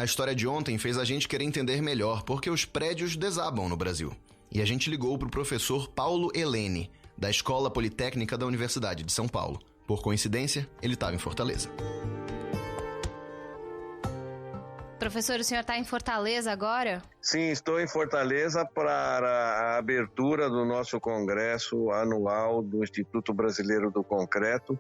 A história de ontem fez a gente querer entender melhor porque os prédios desabam no Brasil. E a gente ligou para o professor Paulo Helene, da Escola Politécnica da Universidade de São Paulo. Por coincidência, ele estava em Fortaleza. Professor, o senhor está em Fortaleza agora? Sim, estou em Fortaleza para a abertura do nosso congresso anual do Instituto Brasileiro do Concreto,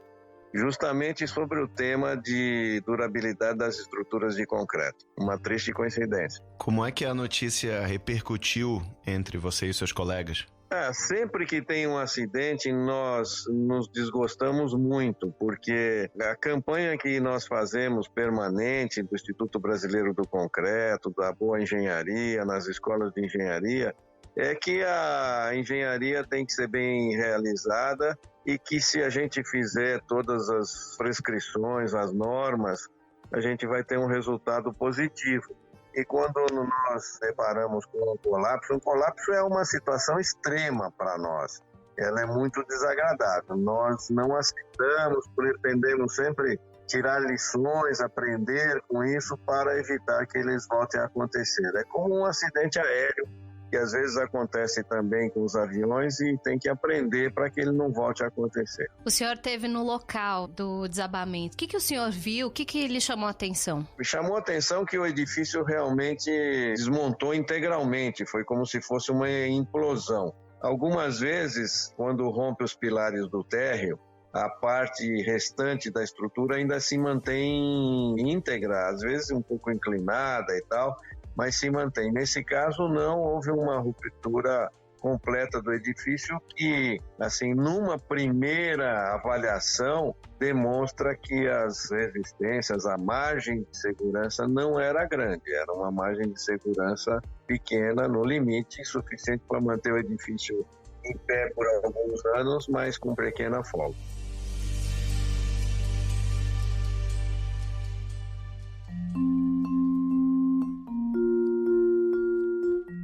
justamente sobre o tema de durabilidade das estruturas de concreto. Uma triste coincidência. Como é que a notícia repercutiu entre você e seus colegas? Sempre que tem um acidente, nós nos desgostamos muito, porque a campanha que nós fazemos permanente do Instituto Brasileiro do Concreto, da boa engenharia, nas escolas de engenharia, é que a engenharia tem que ser bem realizada e que se a gente fizer todas as prescrições, as normas, a gente vai ter um resultado positivo. E quando nós deparamos com um colapso é uma situação extrema para nós. Ela é muito desagradável. Nós não aceitamos, pretendemos sempre tirar lições, aprender com isso para evitar que eles voltem a acontecer. É como um acidente aéreo, que às vezes acontece também com os aviões e tem que aprender para que ele não volte a acontecer. O senhor esteve no local do desabamento. O que o senhor viu? O que lhe chamou a atenção? Me chamou a atenção que o edifício realmente desmontou integralmente. Foi como se fosse uma implosão. Algumas vezes, quando rompe os pilares do térreo, a parte restante da estrutura ainda se mantém íntegra, às vezes um pouco inclinada e tal, mas se mantém. Nesse caso, não houve uma ruptura completa do edifício que, assim, numa primeira avaliação, demonstra que as resistências, a margem de segurança não era grande, era uma margem de segurança pequena, no limite, suficiente para manter o edifício em pé por alguns anos, mas com pequena folga.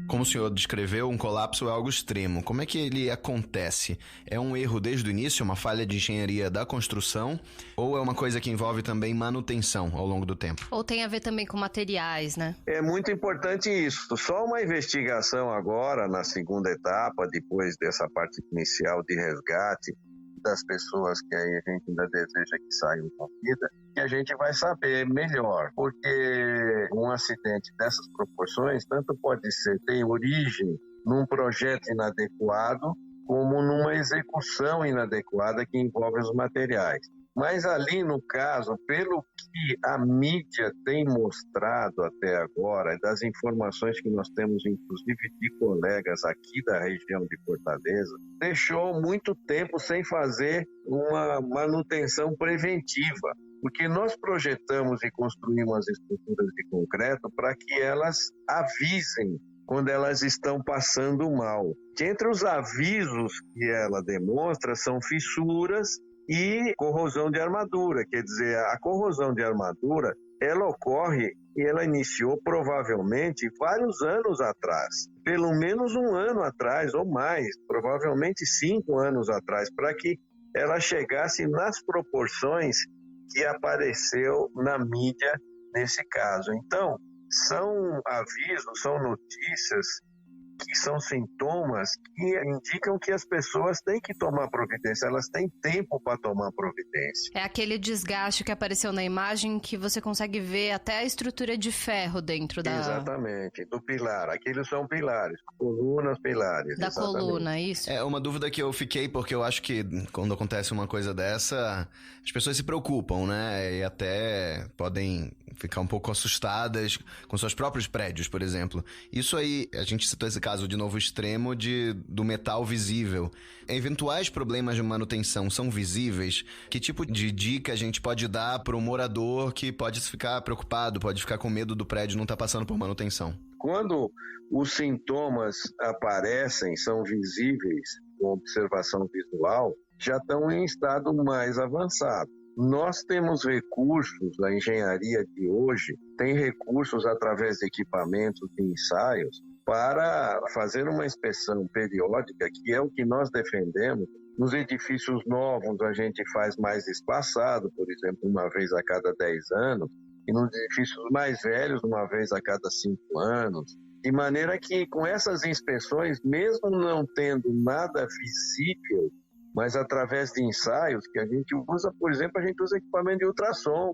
Como o senhor descreveu, um colapso é algo extremo. Como é que ele acontece? É um erro desde o início, uma falha de engenharia da construção, ou é uma coisa que envolve também manutenção ao longo do tempo? Ou tem a ver também com materiais, né? É muito importante isso. Só uma investigação agora, na segunda etapa, depois dessa parte inicial de resgate das pessoas que aí a gente ainda deseja que saiam com vida, que a gente vai saber melhor, porque um acidente dessas proporções tanto pode ter origem num projeto inadequado como numa execução inadequada que envolve os materiais. Mas ali no caso, pelo que a mídia tem mostrado até agora, das informações que nós temos inclusive de colegas aqui da região de Fortaleza, deixou muito tempo sem fazer uma manutenção preventiva, porque nós projetamos e construímos as estruturas de concreto para que elas avisem quando elas estão passando mal. Entre os avisos que ela demonstra são fissuras e corrosão de armadura, quer dizer, a corrosão de armadura, ela ocorre e ela iniciou provavelmente vários anos atrás, pelo menos um ano atrás ou mais, provavelmente 5 anos atrás, para que ela chegasse nas proporções que apareceu na mídia nesse caso. Então, são avisos, são notícias que são sintomas que indicam que as pessoas têm que tomar providência, elas têm tempo para tomar providência. É aquele desgaste que apareceu na imagem que você consegue ver até a estrutura de ferro dentro da... Exatamente, do pilar, aqueles são pilares, colunas, pilares. Da exatamente. Coluna, isso? É uma dúvida que eu fiquei, porque eu acho que quando acontece uma coisa dessa, as pessoas se preocupam, né? E até podem ficar um pouco assustadas com seus próprios prédios, por exemplo. Isso aí, a gente citou esse caso de novo extremo do metal visível. Eventuais problemas de manutenção são visíveis? Que tipo de dica a gente pode dar para o morador que pode ficar preocupado, pode ficar com medo do prédio não estar passando por manutenção? Quando os sintomas aparecem, são visíveis com observação visual, já estão em estado mais avançado. Nós temos recursos, a engenharia de hoje tem recursos através de equipamentos de ensaios para fazer uma inspeção periódica, que é o que nós defendemos. Nos edifícios novos a gente faz mais espaçado, por exemplo, uma vez a cada 10 anos, e nos edifícios mais velhos, uma vez a cada 5 anos, de maneira que com essas inspeções, mesmo não tendo nada visível, mas através de ensaios que a gente usa, por exemplo, a gente usa equipamento de ultrassom,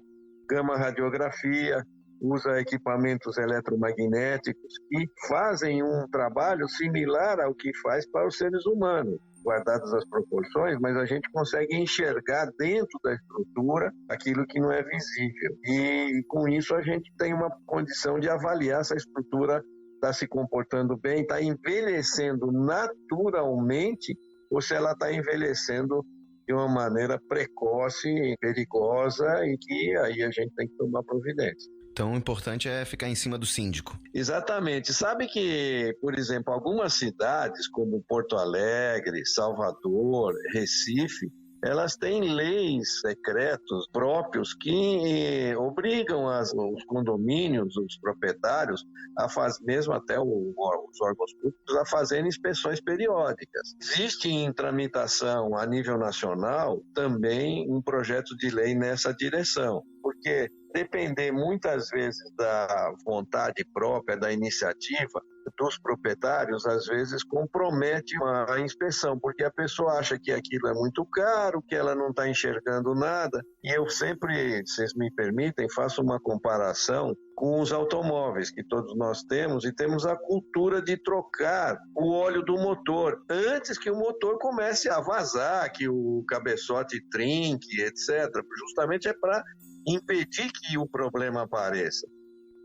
gama-radiografia, usa equipamentos eletromagnéticos que fazem um trabalho similar ao que faz para os seres humanos, guardadas as proporções, mas a gente consegue enxergar dentro da estrutura aquilo que não é visível. E com isso a gente tem uma condição de avaliar se a estrutura está se comportando bem, está envelhecendo naturalmente ou se ela está envelhecendo de uma maneira precoce, perigosa e que aí a gente tem que tomar providência. Então, o importante é ficar em cima do síndico. Exatamente. Sabe que, por exemplo, algumas cidades como Porto Alegre, Salvador, Recife, elas têm leis, decretos próprios que obrigam os condomínios, os proprietários, a fazer, mesmo até os órgãos públicos, a fazerem inspeções periódicas. Existe em tramitação a nível nacional também um projeto de lei nessa direção, porque depender muitas vezes da vontade própria, da iniciativa dos proprietários, às vezes compromete a inspeção, porque a pessoa acha que aquilo é muito caro, que ela não está enxergando nada. E eu sempre, se vocês me permitem, faço uma comparação com os automóveis que todos nós temos, e temos a cultura de trocar o óleo do motor antes que o motor comece a vazar, que o cabeçote trinque, etc. Justamente é para impedir que o problema apareça.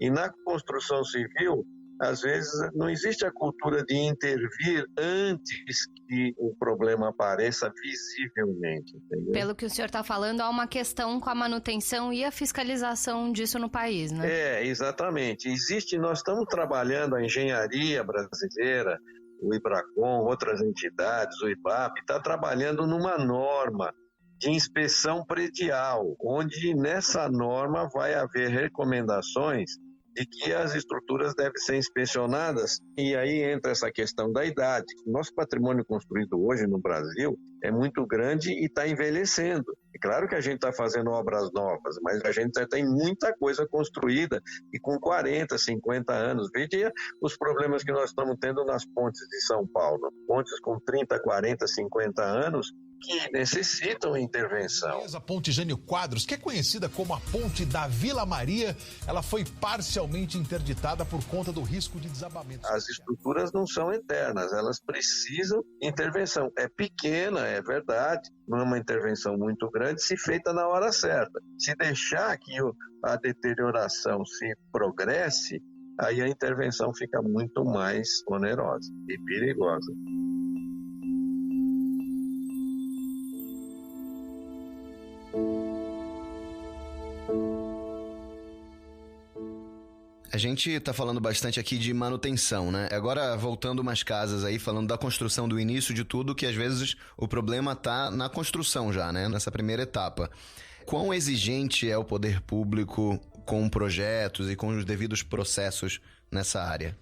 E na construção civil, às vezes, não existe a cultura de intervir antes que o problema apareça visivelmente. Entendeu? Pelo que o senhor está falando, há uma questão com a manutenção e a fiscalização disso no país, né? Exatamente. Nós estamos trabalhando a engenharia brasileira, o IBRACON, outras entidades, o IBAP, está trabalhando numa norma de inspeção predial, onde nessa norma vai haver recomendações de que as estruturas devem ser inspecionadas, e aí entra essa questão da idade. Nosso patrimônio construído hoje no Brasil é muito grande e está envelhecendo. É claro que a gente está fazendo obras novas, mas a gente já tem muita coisa construída e com 40, 50 anos. Veja os problemas que nós estamos tendo nas pontes de São Paulo. Pontes com 30, 40, 50 anos que necessitam intervenção. A Ponte Jânio Quadros, que é conhecida como a Ponte da Vila Maria, ela foi parcialmente interditada por conta do risco de desabamento. As estruturas não são eternas, elas precisam de intervenção. É pequena, é verdade, não é uma intervenção muito grande, se feita na hora certa. Se deixar que a deterioração se progresse, aí a intervenção fica muito mais onerosa e perigosa. A gente tá falando bastante aqui de manutenção, né? Agora, voltando umas casas aí, falando da construção, do início de tudo, que às vezes o problema tá na construção já, né? Nessa primeira etapa. Quão exigente é o poder público com projetos e com os devidos processos nessa área?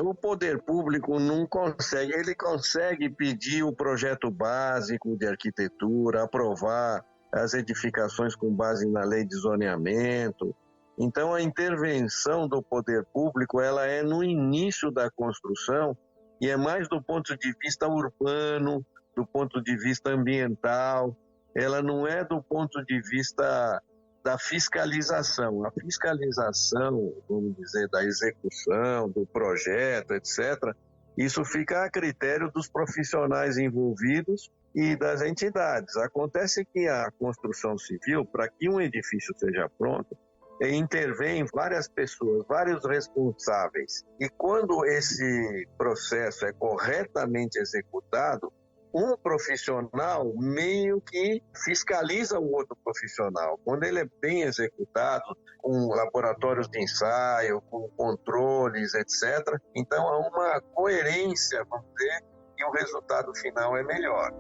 O poder público não consegue, ele consegue pedir o projeto básico de arquitetura, aprovar as edificações com base na lei de zoneamento. Então, a intervenção do poder público, ela é no início da construção e é mais do ponto de vista urbano, do ponto de vista ambiental, ela não é do ponto de vista da fiscalização. A fiscalização, vamos dizer, da execução, do projeto, etc., isso fica a critério dos profissionais envolvidos e das entidades. Acontece que a construção civil, para que um edifício seja pronto, intervém várias pessoas, vários responsáveis. E quando esse processo é corretamente executado, um profissional meio que fiscaliza o outro profissional. Quando ele é bem executado, com laboratórios de ensaio, com controles, etc., então há uma coerência, vamos dizer, e o resultado final é melhor.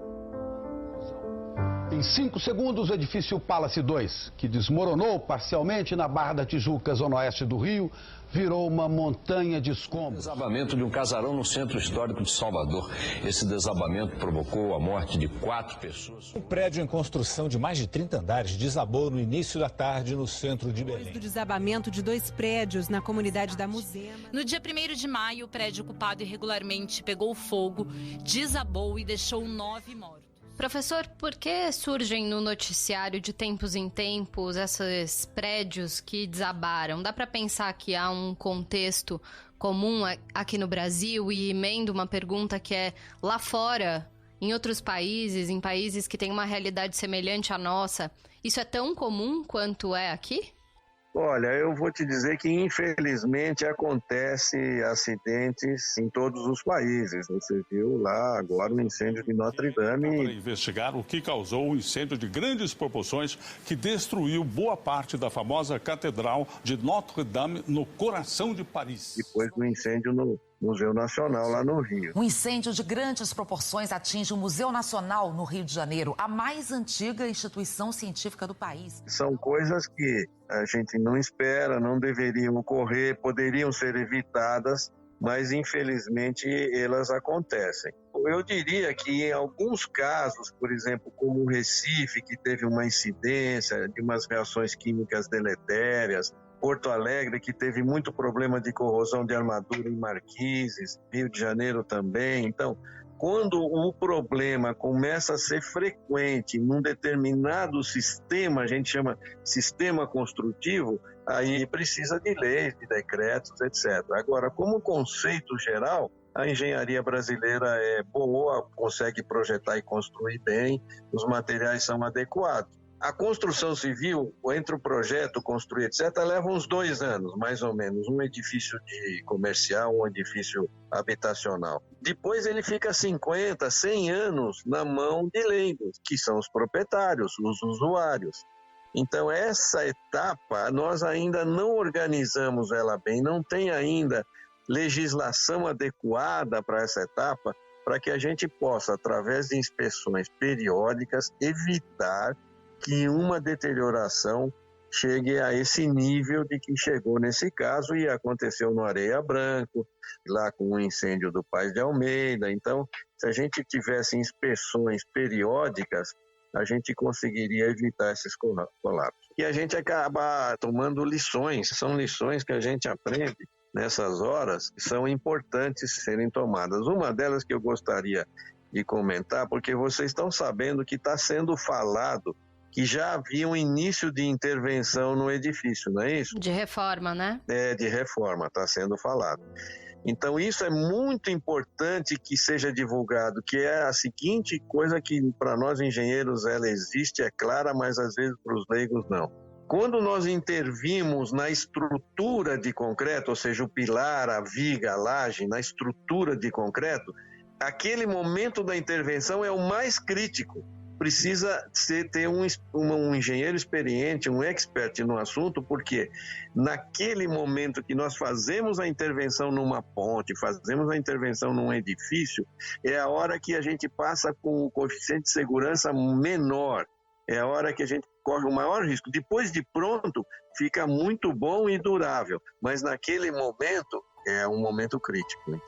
Em 5 segundos, o edifício Palace 2, que desmoronou parcialmente na Barra da Tijuca, zona oeste do Rio, virou uma montanha de escombros. Desabamento de um casarão no centro histórico de Salvador. Esse desabamento provocou a morte de 4 pessoas. Um prédio em construção de mais de 30 andares desabou no início da tarde no centro de Belém. Depois do desabamento de 2 prédios na comunidade da Muzema. No dia 1º de maio, o prédio ocupado irregularmente pegou fogo, desabou e deixou 9 mortos. Professor, por que surgem no noticiário de tempos em tempos esses prédios que desabaram? Dá para pensar que há um contexto comum aqui no Brasil? E emendo uma pergunta que é, lá fora, em outros países, em países que têm uma realidade semelhante à nossa, isso é tão comum quanto é aqui? Olha, eu vou te dizer que infelizmente acontece acidentes em todos os países. Você viu lá agora o incêndio de Notre Dame. Para investigar o que causou o incêndio de grandes proporções que destruiu boa parte da famosa Catedral de Notre Dame no coração de Paris. Depois do incêndio no Museu Nacional, lá no Rio. Um incêndio de grandes proporções atinge o Museu Nacional, no Rio de Janeiro, a mais antiga instituição científica do país. São coisas que a gente não espera, não deveriam ocorrer, poderiam ser evitadas, mas infelizmente elas acontecem. Eu diria que em alguns casos, por exemplo, como o Recife, que teve uma incidência de umas reações químicas deletérias, Porto Alegre, que teve muito problema de corrosão de armadura em marquises, Rio de Janeiro também. Então, quando o problema começa a ser frequente num determinado sistema, a gente chama sistema construtivo, aí precisa de leis, de decretos, etc. Agora, como conceito geral, a engenharia brasileira é boa, consegue projetar e construir bem, os materiais são adequados. A construção civil, entre o projeto, construir, etc., leva uns 2 anos, mais ou menos, um edifício comercial, um edifício habitacional. Depois ele fica 50, 100 anos na mão de leigos, que são os proprietários, os usuários. Então, essa etapa, nós ainda não organizamos ela bem, não tem ainda legislação adequada para essa etapa, para que a gente possa, através de inspeções periódicas, evitar que uma deterioração chegue a esse nível de que chegou nesse caso e aconteceu no Areia Branco, lá com o incêndio do Paz de Almeida. Então, se a gente tivesse inspeções periódicas, a gente conseguiria evitar esses colapsos. E a gente acaba tomando lições, são lições que a gente aprende nessas horas, que são importantes serem tomadas. Uma delas que eu gostaria de comentar, porque vocês estão sabendo que está sendo falado que já havia um início de intervenção no edifício, não é isso? De reforma, né? De reforma, está sendo falado. Então, isso é muito importante que seja divulgado, que é a seguinte coisa que, para nós engenheiros, ela existe, é clara, mas às vezes para os leigos não. Quando nós intervimos na estrutura de concreto, ou seja, o pilar, a viga, a laje, na estrutura de concreto, aquele momento da intervenção é o mais crítico. Precisa ter um engenheiro experiente, um expert no assunto, porque naquele momento que nós fazemos a intervenção numa ponte, fazemos a intervenção num edifício, é a hora que a gente passa com o coeficiente de segurança menor, é a hora que a gente corre o maior risco. Depois de pronto, fica muito bom e durável, mas naquele momento é um momento crítico.